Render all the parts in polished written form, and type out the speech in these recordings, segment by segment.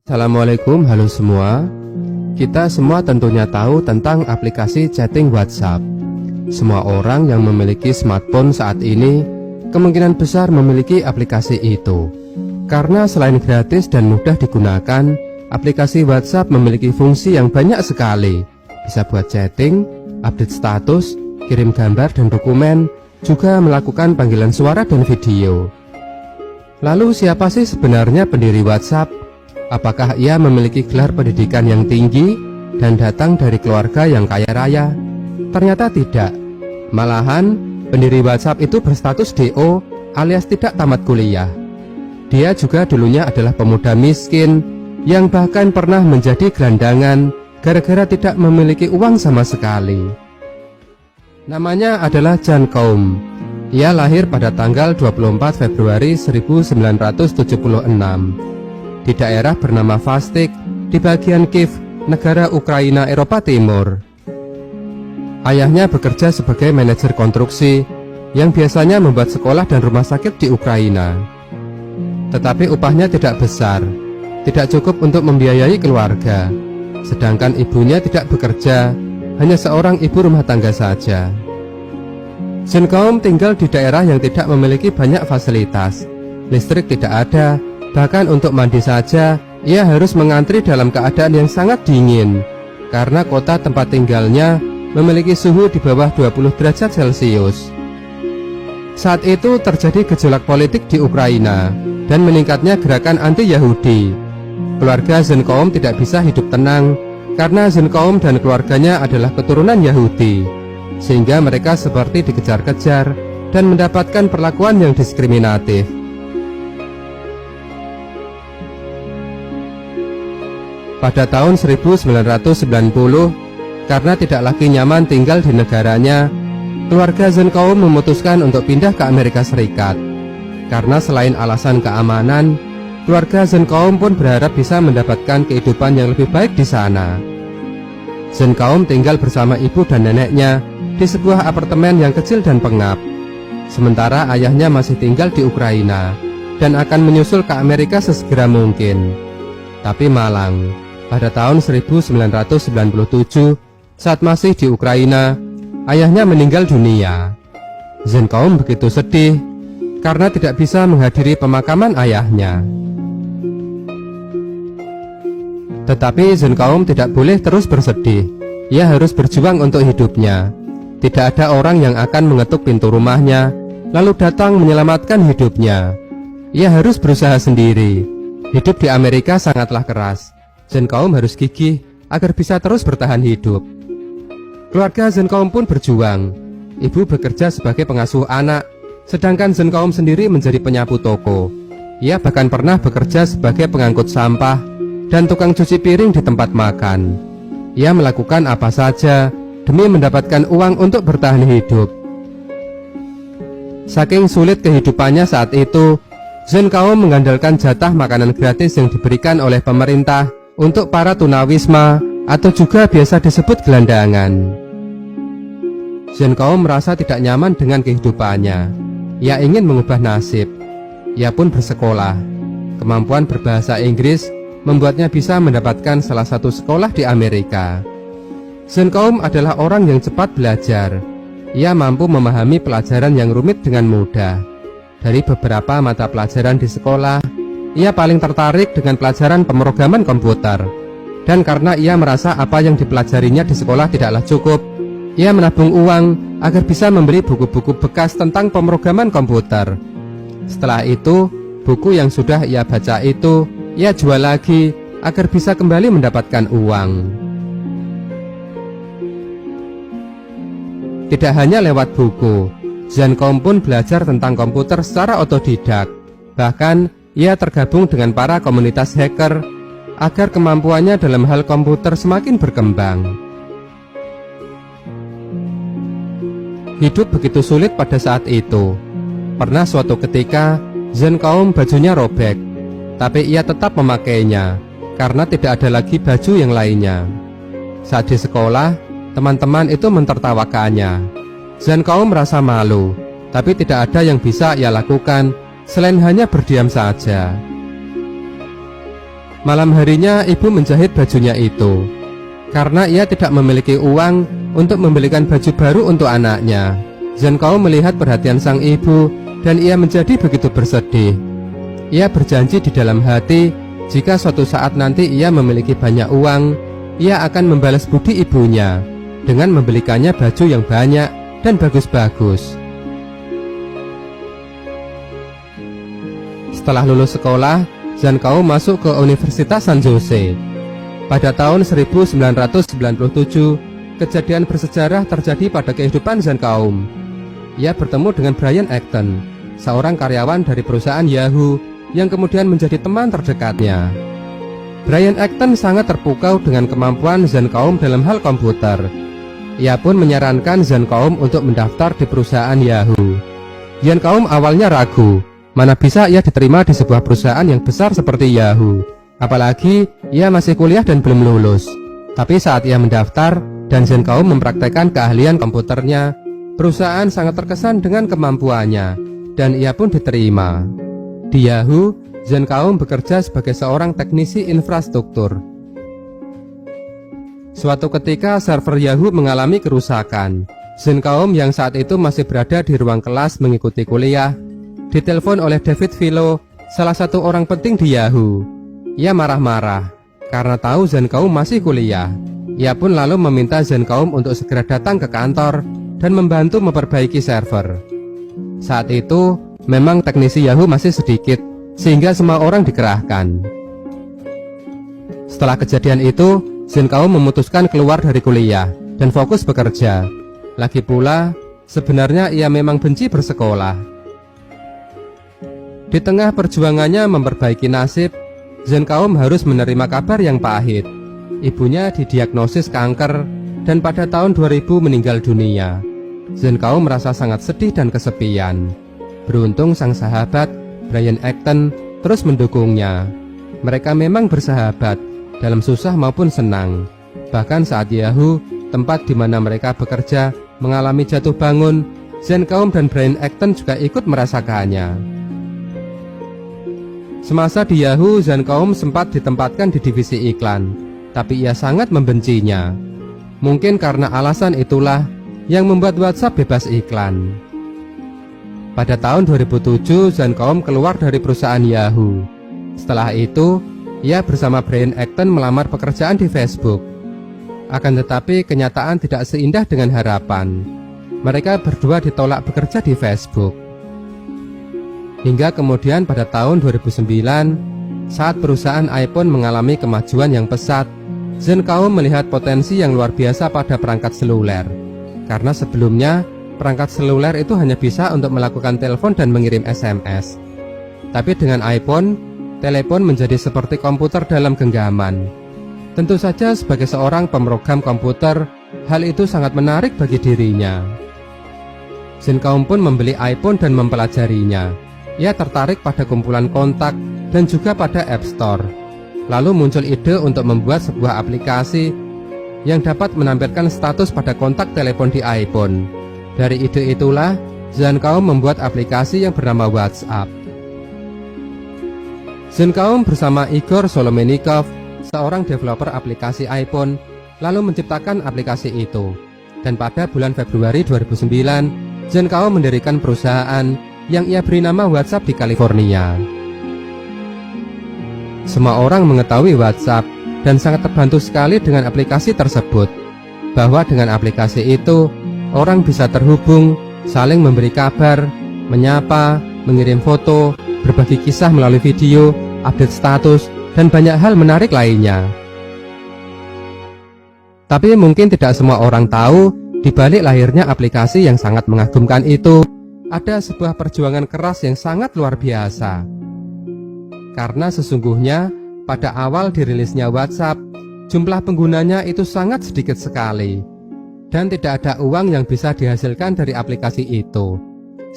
Assalamualaikum, halo semua. Kita semua tentunya tahu tentang aplikasi chatting WhatsApp. Semua orang yang memiliki smartphone saat ini kemungkinan besar memiliki aplikasi itu. Karena selain gratis dan mudah digunakan, aplikasi WhatsApp memiliki fungsi yang banyak sekali. Bisa buat chatting, update status, kirim gambar dan dokumen, juga melakukan panggilan suara dan video. Lalu siapa sih sebenarnya pendiri WhatsApp? Apakah ia memiliki gelar pendidikan yang tinggi dan datang dari keluarga yang kaya raya? Ternyata tidak. Malahan, pendiri WhatsApp itu berstatus DO alias tidak tamat kuliah. Dia juga dulunya adalah pemuda miskin yang bahkan pernah menjadi gelandangan gara-gara tidak memiliki uang sama sekali. Namanya adalah Jan Koum. Ia lahir pada tanggal 24 Februari 1976 di daerah bernama Vastik di bagian Kiev, negara Ukraina Eropa Timur. Ayahnya bekerja sebagai manajer konstruksi yang biasanya membuat sekolah dan rumah sakit di Ukraina. Tetapi upahnya tidak besar, tidak cukup untuk membiayai keluarga. Sedangkan ibunya tidak bekerja, hanya seorang ibu rumah tangga saja. Jan Koum tinggal di daerah yang tidak memiliki banyak fasilitas. Listrik tidak ada, bahkan untuk mandi saja ia harus mengantri dalam keadaan yang sangat dingin karena kota tempat tinggalnya memiliki suhu di bawah 20 derajat Celcius. Saat itu terjadi gejolak politik di Ukraina dan meningkatnya gerakan anti-Yahudi. Keluarga Jan Koum tidak bisa hidup tenang karena Jan Koum dan keluarganya adalah keturunan Yahudi, sehingga mereka seperti dikejar-kejar dan mendapatkan perlakuan yang diskriminatif. Pada tahun 1990, karena tidak lagi nyaman tinggal di negaranya, keluarga Jan Koum memutuskan untuk pindah ke Amerika Serikat. Karena selain alasan keamanan, keluarga Jan Koum pun berharap bisa mendapatkan kehidupan yang lebih baik di sana. Jan Koum tinggal bersama ibu dan neneknya di sebuah apartemen yang kecil dan pengap. Sementara ayahnya masih tinggal di Ukraina dan akan menyusul ke Amerika sesegera mungkin. Tapi malang, pada tahun 1997, saat masih di Ukraina, ayahnya meninggal dunia. Jan Koum begitu sedih karena tidak bisa menghadiri pemakaman ayahnya. Tetapi Jan Koum tidak boleh terus bersedih. Ia harus berjuang untuk hidupnya. Tidak ada orang yang akan mengetuk pintu rumahnya lalu datang menyelamatkan hidupnya. Ia harus berusaha sendiri. Hidup di Amerika sangatlah keras. Jan Koum harus gigih agar bisa terus bertahan hidup. Keluarga Jan Koum pun berjuang. Ibu bekerja sebagai pengasuh anak, sedangkan Jan Koum sendiri menjadi penyapu toko. Ia bahkan pernah bekerja sebagai pengangkut sampah dan tukang cuci piring di tempat makan. Ia melakukan apa saja demi mendapatkan uang untuk bertahan hidup. Saking sulit kehidupannya saat itu, Jan Koum mengandalkan jatah makanan gratis yang diberikan oleh pemerintah untuk para tunawisma atau juga biasa disebut gelandangan. Jan Koum merasa tidak nyaman dengan kehidupannya. Ia ingin mengubah nasib. Ia pun bersekolah. Kemampuan berbahasa Inggris membuatnya bisa mendapatkan salah satu sekolah di Amerika. Jan Koum adalah orang yang cepat belajar. Ia mampu memahami pelajaran yang rumit dengan mudah. Dari beberapa mata pelajaran di sekolah, ia paling tertarik dengan pelajaran pemrograman komputer. Dan karena ia merasa apa yang dipelajarinya di sekolah tidaklah cukup, ia menabung uang agar bisa membeli buku-buku bekas tentang pemrograman komputer. Setelah itu, buku yang sudah ia baca itu ia jual lagi agar bisa kembali mendapatkan uang. Tidak hanya lewat buku, Jan Koum pun belajar tentang komputer secara otodidak. Bahkan ia tergabung dengan para komunitas hacker agar kemampuannya dalam hal komputer semakin berkembang. Hidup begitu sulit pada saat itu. Pernah suatu ketika Jan Koum bajunya robek, tapi ia tetap memakainya karena tidak ada lagi baju yang lainnya. Saat di sekolah, teman-teman itu mentertawakannya. Jan Koum merasa malu, tapi tidak ada yang bisa ia lakukan selain hanya berdiam saja. Malam harinya ibu menjahit bajunya itu. Karena ia tidak memiliki uang untuk membelikan baju baru untuk anaknya, Zhen Kao melihat perhatian sang ibu dan ia menjadi begitu bersedih. Ia berjanji di dalam hati, jika suatu saat nanti ia memiliki banyak uang, ia akan membalas budi ibunya dengan membelikannya baju yang banyak dan bagus-bagus. Setelah lulus sekolah, Zhen Kao masuk ke Universitas San Jose. Pada tahun 1997, kejadian bersejarah terjadi pada kehidupan Zhen Kao. Ia bertemu dengan Brian Acton, seorang karyawan dari perusahaan Yahoo yang kemudian menjadi teman terdekatnya. Brian Acton sangat terpukau dengan kemampuan Zhen Kao dalam hal komputer. Ia pun menyarankan Zhen Kao untuk mendaftar di perusahaan Yahoo. Zhen Kao awalnya ragu, mana bisa ia diterima di sebuah perusahaan yang besar seperti Yahoo. Apalagi ia masih kuliah dan belum lulus. Tapi saat ia mendaftar dan Zhen Kao mempraktekkan keahlian komputernya, perusahaan sangat terkesan dengan kemampuannya dan ia pun diterima. Di Yahoo, Zhen Kao bekerja sebagai seorang teknisi infrastruktur. Suatu ketika server Yahoo mengalami kerusakan. Zhen Kao yang saat itu masih berada di ruang kelas mengikuti kuliah, ditelepon oleh David Vilo, salah satu orang penting di Yahoo. Ia marah-marah karena tahu Zhen Kao masih kuliah. Ia pun lalu meminta Zhen Kao untuk segera datang ke kantor dan membantu memperbaiki server. Saat itu memang teknisi Yahoo masih sedikit, sehingga semua orang dikerahkan. Setelah kejadian itu, Zhen Kao memutuskan keluar dari kuliah dan fokus bekerja. Lagi pula, sebenarnya ia memang benci bersekolah. Di tengah perjuangannya memperbaiki nasib, Zhen Kao harus menerima kabar yang pahit. Ibunya didiagnosis kanker dan pada tahun 2000 meninggal dunia. Zhen Kao merasa sangat sedih dan kesepian. Beruntung sang sahabat, Brian Acton, terus mendukungnya. Mereka memang bersahabat dalam susah maupun senang. Bahkan saat Yahoo, tempat di mana mereka bekerja, mengalami jatuh bangun, Zhen Kao dan Brian Acton juga ikut merasakannya. Semasa di Yahoo, Zhen Kao sempat ditempatkan di divisi iklan, tapi ia sangat membencinya. Mungkin karena alasan itulah yang membuat WhatsApp bebas iklan. Pada tahun 2007, Zhen Kao keluar dari perusahaan Yahoo. Setelah itu, ia bersama Brian Acton melamar pekerjaan di Facebook. Akan tetapi kenyataan tidak seindah dengan harapan. Mereka berdua ditolak bekerja di Facebook. Hingga kemudian pada tahun 2009, saat perusahaan iPhone mengalami kemajuan yang pesat, Zhen Kao melihat potensi yang luar biasa pada perangkat seluler. Karena sebelumnya, perangkat seluler itu hanya bisa untuk melakukan telepon dan mengirim SMS. Tapi dengan iPhone, telepon menjadi seperti komputer dalam genggaman. Tentu saja sebagai seorang pemrogram komputer, hal itu sangat menarik bagi dirinya. Zhen Kao pun membeli iPhone dan mempelajarinya. Ia tertarik pada kumpulan kontak dan juga pada App Store. Lalu muncul ide untuk membuat sebuah aplikasi yang dapat menampilkan status pada kontak telepon di iPhone. Dari ide itulah, Zhen Kao membuat aplikasi yang bernama WhatsApp. Zhen Kao bersama Igor Solomenikov, seorang developer aplikasi iPhone, lalu menciptakan aplikasi itu. Dan pada bulan Februari 2009, Zhen Kao mendirikan perusahaan yang ia beri nama WhatsApp di California. Semua orang mengetahui WhatsApp dan sangat terbantu sekali dengan aplikasi tersebut. Bahwa dengan aplikasi itu, orang bisa terhubung, saling memberi kabar, menyapa, mengirim foto, berbagi kisah melalui video, update status, dan banyak hal menarik lainnya. Tapi mungkin tidak semua orang tahu, di balik lahirnya aplikasi yang sangat mengagumkan itu, ada sebuah perjuangan keras yang sangat luar biasa. Karena sesungguhnya pada awal dirilisnya WhatsApp, jumlah penggunanya itu sangat sedikit sekali, dan tidak ada uang yang bisa dihasilkan dari aplikasi itu.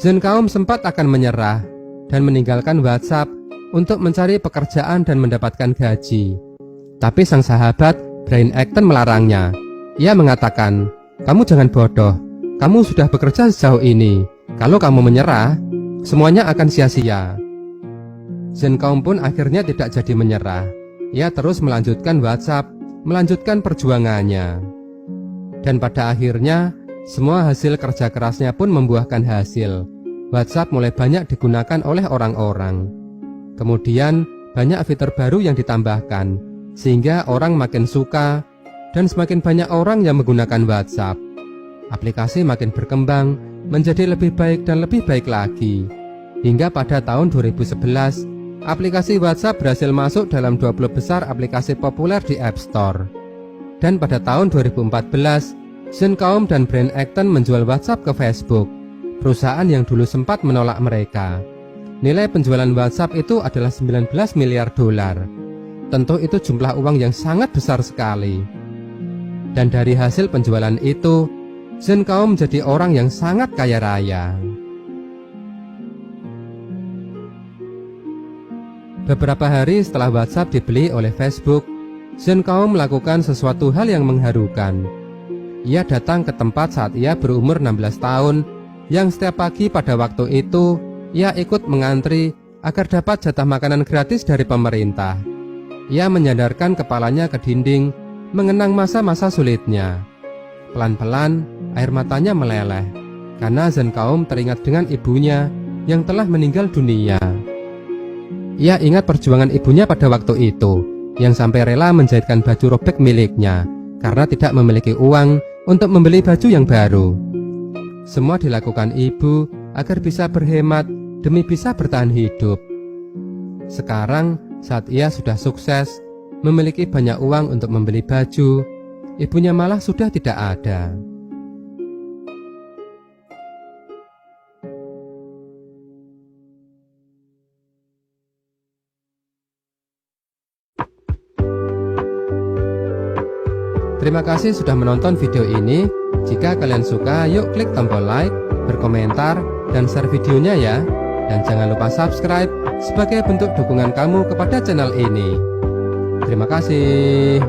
Zhen Kao sempat akan menyerah dan meninggalkan WhatsApp untuk mencari pekerjaan dan mendapatkan gaji. Tapi sang sahabat Brian Acton melarangnya. Ia mengatakan, "Kamu jangan bodoh, kamu sudah bekerja sejauh ini. Kalau kamu menyerah, semuanya akan sia-sia." Zhen Kao pun akhirnya tidak jadi menyerah. ia terus melanjutkan WhatsApp, melanjutkan perjuangannya. Dan pada akhirnya, semua hasil kerja kerasnya pun membuahkan hasil. WhatsApp mulai banyak digunakan oleh orang-orang. Kemudian, banyak fitur baru yang ditambahkan, sehingga orang makin suka, dan semakin banyak orang yang menggunakan WhatsApp. Aplikasi makin berkembang, menjadi lebih baik dan lebih baik lagi. Hingga pada tahun 2011, aplikasi WhatsApp berhasil masuk dalam 20 besar aplikasi populer di App Store. Dan pada tahun 2014, Zencom dan Brand Acton menjual WhatsApp ke Facebook, perusahaan yang dulu sempat menolak mereka. Nilai penjualan WhatsApp itu adalah 19 miliar dolar. Tentu itu jumlah uang yang sangat besar sekali. Dan dari hasil penjualan itu, Zencom menjadi orang yang sangat kaya raya. Beberapa hari setelah WhatsApp dibeli oleh Facebook, Zencom melakukan sesuatu hal yang mengharukan. Ia datang ke tempat saat ia berumur 16 tahun, yang setiap pagi pada waktu itu, ia ikut mengantri agar dapat jatah makanan gratis dari pemerintah. Ia menyandarkan kepalanya ke dinding, mengenang masa-masa sulitnya. Pelan-pelan, air matanya meleleh, karena Zencom teringat dengan ibunya yang telah meninggal dunia. Ia ingat perjuangan ibunya pada waktu itu, yang sampai rela menjahitkan baju robek miliknya, karena tidak memiliki uang untuk membeli baju yang baru. Semua dilakukan ibu agar bisa berhemat demi bisa bertahan hidup. Sekarang, saat ia sudah sukses, memiliki banyak uang untuk membeli baju, ibunya malah sudah tidak ada. Terima kasih sudah menonton video ini. Jika kalian suka, yuk klik tombol like, berkomentar, dan share videonya ya. Dan jangan lupa subscribe sebagai bentuk dukungan kamu kepada channel ini. Terima kasih.